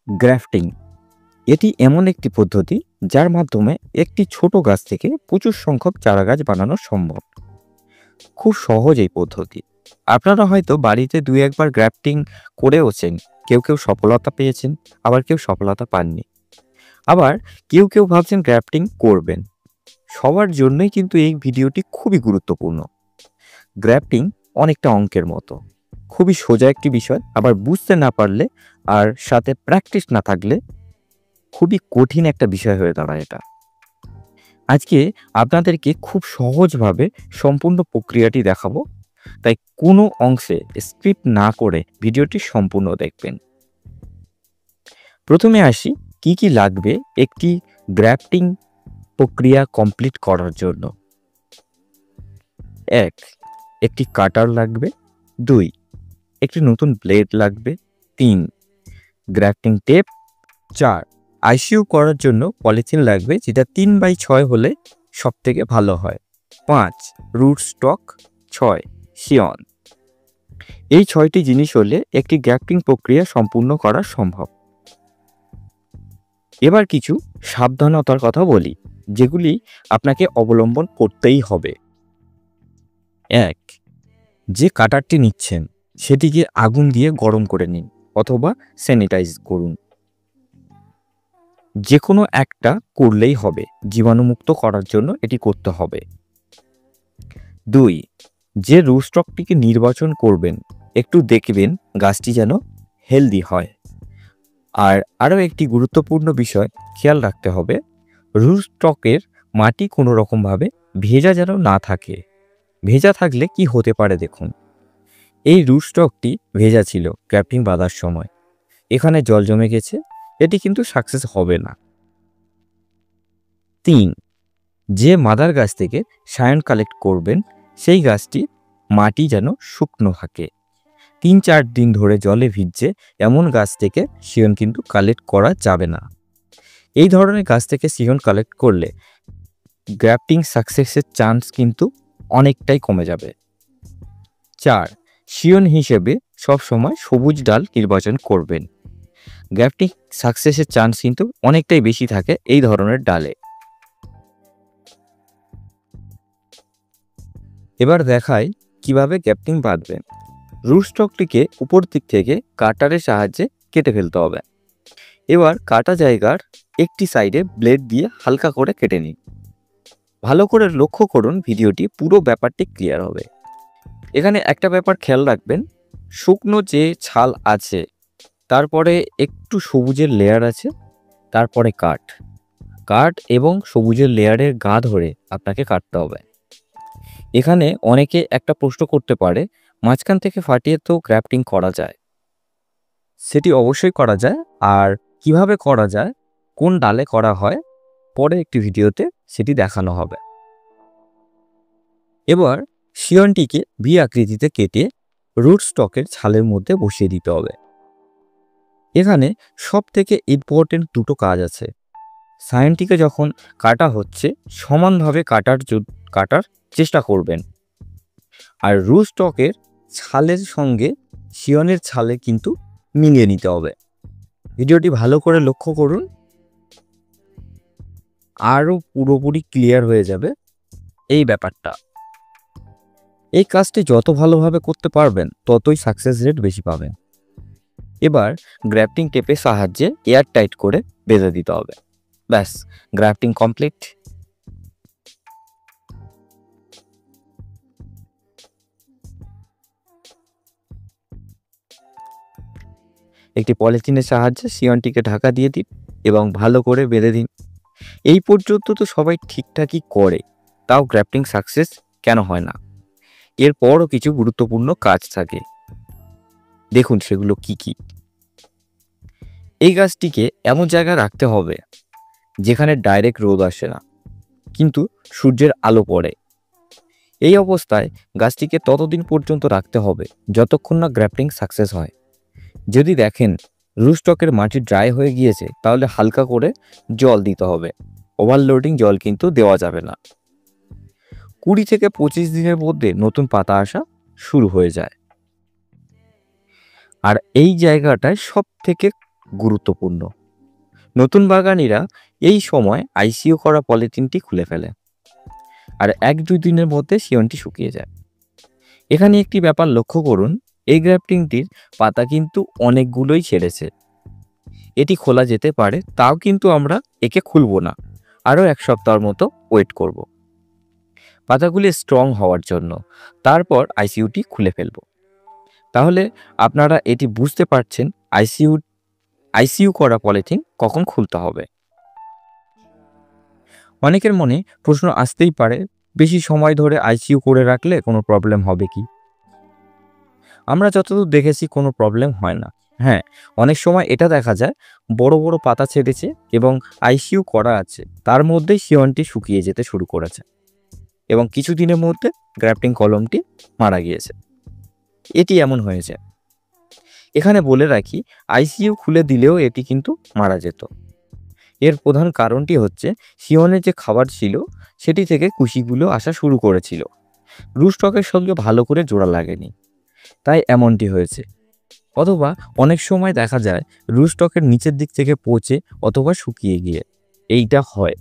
Grafting এটি এমন একটি পদ্ধতি যার মাধ্যমে একটি ছোট গাছ থেকে প্রচুর সংখ্যক চারা গাছ বানানো সম্ভব। খুব সহজ এই পদ্ধতি। আপনারা হয়তো বাড়িতে দুই একবার গ্রাফটিং করেওছেন। কেউ কেউ সফলতা পেয়েছেন, আবার কেউ সফলতা পাননি। আবার কেউ কেউ ভাবছেন গ্রাফটিং করবেন। সবার জন্যই কিন্তু এই ভিডিওটি খুবই গুরুত্বপূর্ণ। গ্রাফটিং অনেকটা অঙ্কের মতো, খুবই সোজা একটি বিষয়। আবার বুঝতে না পারলে আর সাথে প্র্যাকটিস না থাকলে খুবই কঠিন একটা বিষয় হয়ে দাঁড়ায় এটা। আজকে আপনাদেরকে খুব সহজভাবে সম্পূর্ণ প্রক্রিয়াটি দেখাবো, তাই কোনো অংশে স্ক্রিপ্ট না করে ভিডিওটি সম্পূর্ণ দেখবেন। প্রথমে আসি কি কি লাগবে একটি গ্রাফটিং প্রক্রিয়া কমপ্লিট করার জন্য। 1. একটি কাটার লাগবে। 2. একটি নতুন ব্লেড লাগবে। 3. Grafting tape. 4. আইসিইউ করার জন্য পলিথিন লাগবে, যেটা 3x6 হলে সব থেকে ভালো হয়। 5. Root stock. 6. শিয়ন। এই 6টি জিনিস হলে একটি গ্রাফটিং প্রক্রিয়া সম্পূর্ণ করা সম্ভব। এবার কিছু সাবধানতার কথা বলি, যেগুলি আপনাকে অবলম্বন করতেই হবে। 1. যে কাটারটি নিচ্ছেন সেটিকে আগুন দিয়ে গরম করে নিন অথবা স্যানিটাইজ করুন। যে কোনো একটা করলেই হবে, জীবাণুমুক্ত করার জন্য এটি করতে হবে। 2. যে রুট স্টকটিকে নির্বাচন করবেন একটু দেখবেন গাছটি যেন হেলদি হয়। আর আরও একটি গুরুত্বপূর্ণ বিষয় খেয়াল রাখতে হবে, রুট স্টকের মাটি কোনো রকমভাবে ভেজা যেন না থাকে। ভেজা থাকলে কি হতে পারে দেখুন। এই রুট স্টকটি ভেজা ছিল গ্রাফটিং বাঁধার সময়, এখানে জল জমে গেছে, এটি কিন্তু সাকসেস হবে না। 3. যে মাদার গাছ থেকে সায়ন কালেক্ট করবেন সেই গাছটি মাটি যেন শুকনো থাকে। 3-4 দিন ধরে জলে ভিজছে এমন গাছ থেকে শিয়ন কিন্তু কালেক্ট করা যাবে না। এই ধরনের গাছ থেকে শিয়ন কালেক্ট করলে গ্রাফটিং সাকসেসের চান্স কিন্তু অনেকটাই কমে যাবে। 4. শিয়ন হিসেবে সবসময় সবুজ ডাল নির্বাচন করবেন। গ্রাফটিং সাকসেসের চান্স কিন্তু অনেকটাই বেশি থাকে এই ধরনের ডালে। এবার দেখাই কিভাবে গ্রাফটিং বাঁধবেন। রুট স্টকটিকে উপর দিক থেকে কাটারের সাহায্যে কেটে ফেলতে হবে। এবার কাটা জায়গার একটি সাইডে ব্লেড দিয়ে হালকা করে কেটে নিন। ভালো করে লক্ষ্য করুন, ভিডিওটি পুরো ব্যাপারটি ক্লিয়ার হবে। এখানে একটা ব্যাপার খেয়াল রাখবেন, শুকনো যে ছাল আছে তারপরে একটু সবুজের লেয়ার আছে, তারপরে কাঠ এবং সবুজের লেয়ারের গা ধরে আপনাকে কাটতে হবে। এখানে অনেকে একটা প্রশ্ন করতে পারে, মাঝখান থেকে ফাটিয়ে তো গ্রাফটিং করা যায়। সেটি অবশ্যই করা যায়, আর কিভাবে করা যায়, কোন ডালে করা হয়, পরে একটি ভিডিওতে সেটি দেখানো হবে। এবার শিয়নটিকে ভি আকৃতিতে কেটে রুট স্টকের ছালের মধ্যে বসিয়ে দিতে হবে। এখানে সব থেকে ইম্পর্টেন্ট দুটো কাজ আছে। সায়নটিকে যখন কাটা হচ্ছে সমানভাবে কাটার চেষ্টা করবেন, আর রুট স্টকের ছালের সঙ্গে শিয়নের ছালে কিন্তু মিলিয়ে নিতে হবে। ভিডিওটি ভালো করে লক্ষ্য করুন, আরও পুরোপুরি ক্লিয়ার হয়ে যাবে এই ব্যাপারটা। এই কাজটি যত ভালোভাবে করতে পারবেন ততই সাকসেস রেট বেশি পাবেন। এবার গ্রাফটিং টেপের সাহায্যে এয়ার টাইট করে বেঁধে দিতে হবে। ব্যাস, গ্রাফটিং কমপ্লিট। একটি পলিথিনের সাহায্যে শিয়নটিকে ঢাকা দিয়ে দিন এবং ভালো করে বেঁধে দিন। এই পর্যন্ত তো সবাই ঠিকঠাকই করে, তাও গ্রাফটিং সাকসেস কেন হয় না? এরপরও কিছু গুরুত্বপূর্ণ কাজ থাকে, দেখুন সেগুলো কি কি। এই গাছটিকে এমন জায়গায় রাখতে হবে যেখানে ডাইরেক্ট রোদ আসে না, কিন্তু সূর্যের আলো পড়ে। এই অবস্থায় গাছটিকে ততদিন পর্যন্ত রাখতে হবে যতক্ষণ না গ্রাফটিং সাকসেস হয়। যদি দেখেন রুট স্টকের মাটি ড্রাই হয়ে গিয়েছে, তাহলে হালকা করে জল দিতে হবে। ওভারলোডিং জল কিন্তু দেওয়া যাবে না। 20 থেকে 25 দিনের মধ্যে নতুন পাতা আসা শুরু হয়ে যায়। আর এই জায়গাটায় সব থেকে গুরুত্বপূর্ণ। নতুন বাগানিরা এই সময় আইসিইউ করা পলিথিনটি খুলে ফেলে, আর 1-2 দিনের মধ্যে শিয়নটি শুকিয়ে যায়। এখানে একটি ব্যাপার লক্ষ্য করুন, এই গ্রাফটিংটির পাতা কিন্তু অনেকগুলোই ছেড়েছে। এটি খোলা যেতে পারে, তাও কিন্তু আমরা একে খুলব না, আরও 1 সপ্তাহের মতো ওয়েট করব পাতাগুলি স্ট্রং হওয়ার জন্য। তারপর আইসিইউটি খুলে ফেলব। তাহলে আপনারা এটি বুঝতে পারছেন আইসিইউ করা পলিথিন কখন খুলতে হবে। অনেকের মনে প্রশ্ন আসতেই পারে, বেশি সময় ধরে আইসিইউ করে রাখলে কোনো প্রবলেম হবে কি? আমরা যতদূর দেখেছি কোনো প্রবলেম হয় না। হ্যাঁ, অনেক সময় এটা দেখা যায় বড় বড় পাতা ছেড়েছে এবং আইসিইউ করা আছে, তার মধ্যেই শিয়নটি শুকিয়ে যেতে শুরু করেছে এবং কিছুদিনের মধ্যে গ্রাফটিং কলমটি মারা গিয়েছে। এটি এমন হয়েছে। এখানে বলে রাখি, আইসিইউ খুলে দিলেও এটি কিন্তু মারা যেত। এর প্রধান কারণটি হচ্ছে শিয়নের যে খাবার ছিল সেটি থেকে কুশিগুলো আসা শুরু করেছিল, রুটস্টকের সঙ্গে ভালো করে জোড়া লাগেনি, তাই এমনটি হয়েছে। অথবা অনেক সময় দেখা যায় রুটস্টকের নিচের দিক থেকে পচে অথবা শুকিয়ে গিয়ে এইটা হয়।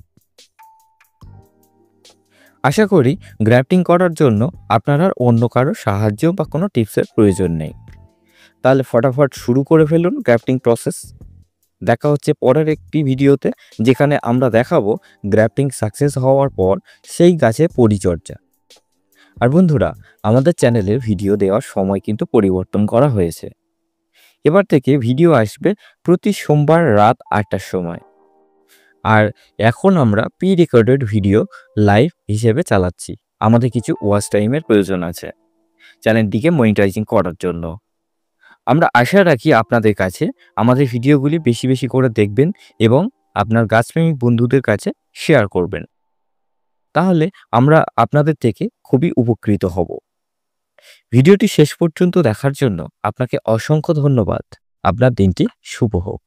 আশা করি গ্রাফটিং করার জন্য আপনার আর অন্য কারো সাহায্য বা কোনো টিপসের প্রয়োজন নেই। তাহলে ফটাফট শুরু করে ফেলুন গ্রাফটিং প্রসেস। দেখা হচ্ছে পরের একটি ভিডিওতে, যেখানে আমরা দেখাবো গ্রাফটিং সাকসেস হওয়ার পর সেই গাছের পরিচর্যা। আর বন্ধুরা, আমাদের চ্যানেলে ভিডিও দেওয়ার সময় কিন্তু পরিবর্তন করা হয়েছে। এবার থেকে ভিডিও আসবে প্রতি সোমবার রাত 8টার সময়। আর এখন আমরা প্রি রেকর্ডেড ভিডিও লাইভ হিসেবে চালাচ্ছি। আমাদের কিছু ওয়াচ টাইমের প্রয়োজন আছে চ্যানেলটিকে মনিটাইজিং করার জন্য। আমরা আশা রাখি আপনাদের কাছে আমাদের ভিডিওগুলি বেশি বেশি করে দেখবেন এবং আপনার গাছপ্রেমিক বন্ধুদের কাছে শেয়ার করবেন। তাহলে আমরা আপনাদের থেকে খুবই উপকৃত হব। ভিডিওটি শেষ পর্যন্ত দেখার জন্য আপনাকে অসংখ্য ধন্যবাদ। আপনার দিনটি শুভ হোক।